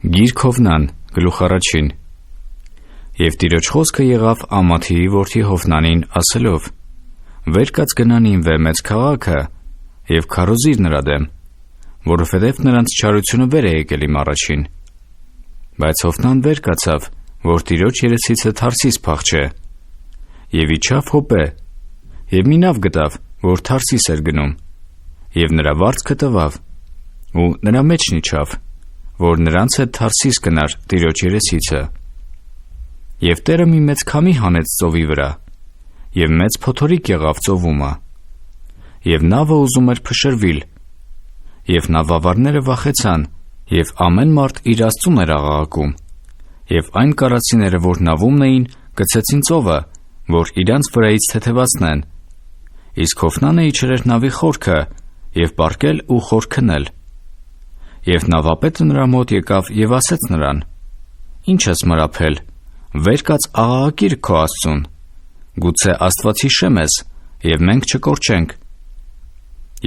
Գիրք Հովնան, գլուխ առաջին։ Եվ Տիրոջ խոսքը եղավ Ամաթիի որդի Հովնանին ասելով. վեր կաց գնա Նինվե մեծ քաղաքը և քարոզիր նրա դեմ, որովհետև նրանց չարությունը վեր է եկել իմ առաջին։ Բայց Հովնան վեր կացավ, որ Տիրոջ երեսիցը Թարսիս փախչե, և իջավ Հոպե, և մի նավ գտավ, որ Թարսիս էր գնում, և նրա վարձքը տվավ, ու նրա մեջն իջավ, որ նրանց հետ Թարսիս գնար Տիրոջ երեսիցը։ Եվ Տերը մի մեծ քամի հանեց ծովի վրա, և մեծ փոթորիկ եղավ ծովումը, և նավը ուզում էր փշրվել, և նավավարները վախեցան, և ամեն մարդ իր Աստծուն էր աղաղակում, և այն կարասիները, որ նավում էին, գցեցին ծովը, որ իրանց վրայից թեթևացնեն, իսկ Հովնանը իջել էր նավի խորքը և պառկել ու խոր քնել։ Եվ նավապետը նրա մոտ եկավ և ասեց նրան. «Ի՞նչ ես մրափել, վեր կաց աղաղակիր քո Աստծուն, գուցե Աստված հիշե մեզ, և մենք չկորչենք»։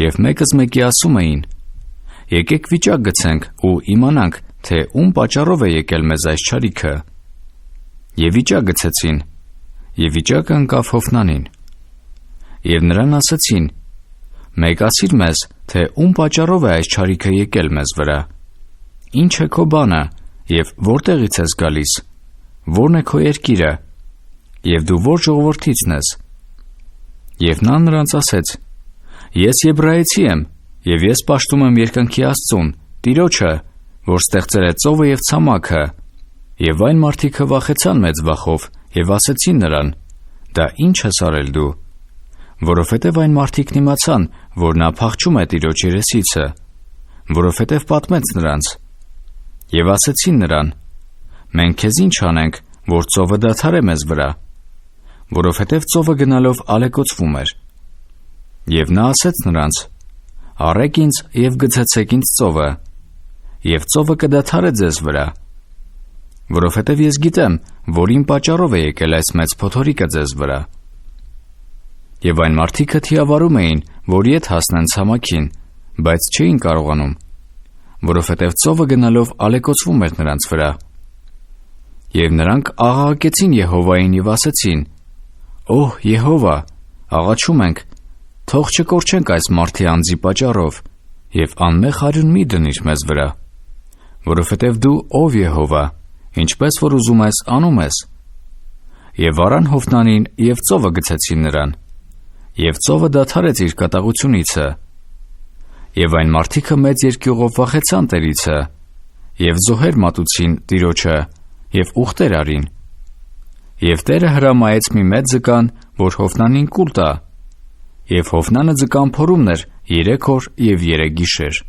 Եվ մեկզմեկի ասում էին. «Եկեք վիճակ գցենք ու իմանանք, թե ում պատճառով է եկել մեզ այս չարիքը»։ Եվ վիճակ գցեցին, և վիճակը ընկավ Հովնանին։ Եվ նրան ասեցին. «Մեկ ասիր մեզ, թե ում պատճառով է այս չարիքը եկել մեզ վրա, ի՞նչ է քո բանը, և որտեղից ես գալիս, ո՞րն է քո երկիրը, և դու ո՞ր ժողովրդիցն ես»։ Եվ նա նրանց ասեց. «Ես եբրայեցի եմ, և ես պաշտում եմ երկնքի Աստծուն, Տիրոջը, որ ստեղծել է ծովը և ցամաքը»։ Եվ այն մարդիկը վախեցան մեծ վախով և ասեցին նրան. «Դա ի՞նչ ես արել դու»։ Որովհետև այն մարդիկն իմացան, որ նա փախչում է Տիրոջ երեսիցը, որովհետև պատմեց նրանց։ Եվ ասեցին նրան. «Մենք քեզ ի՞նչ անենք, որ ծովը դադարե մեզ վրա», որովհետև ծովը գնալով ալեկոծվում էր։ Եվ նա ասեց նրանց. «Առեք ինձ և գցեցեք ինձ ծովը, և ծովը կդադարե ձեզ վրա, որովհետև ես գիտեմ, որ իմ պատճառով է եկել այս մեծ փոթորիկը ձեզ վրա»։ Եվ այն մարդիկը թիավարում էին, որ ետ հասնեն ցամաքին, բայց չէին կարողանում, որովհետև ծովը գնալով ալեկոծվում էր նրանց վրա։ Եվ նրանք աղաղակեցին Եհովային և ասեցին. «Օհ Եհովա, աղաչում ենք, թող չկորչենք այս մարդի անձի պատճառով, և անմեղ արյուն մի դնիր մեզ վրա, որովհետև դու, ով Եհովա, ինչպես որ ուզում ես, անում ես»։ Եվ առան Հովնանին և ծովը գցեցին նրան, և ծովը դադարեց իր կատաղությունիցը։ Եվ այն մարդիկը մեծ երկյուղով վախեցան Տերիցը, և զոհեր մատուցին Տիրոջը, և ուխտեր արին։ Եվ Տերը հրամայեց մի մեծ ձկան, որ Հովնանին կուլ տա, և Հովնանը ձկան փորումն էր 3 օր և 3 գիշեր։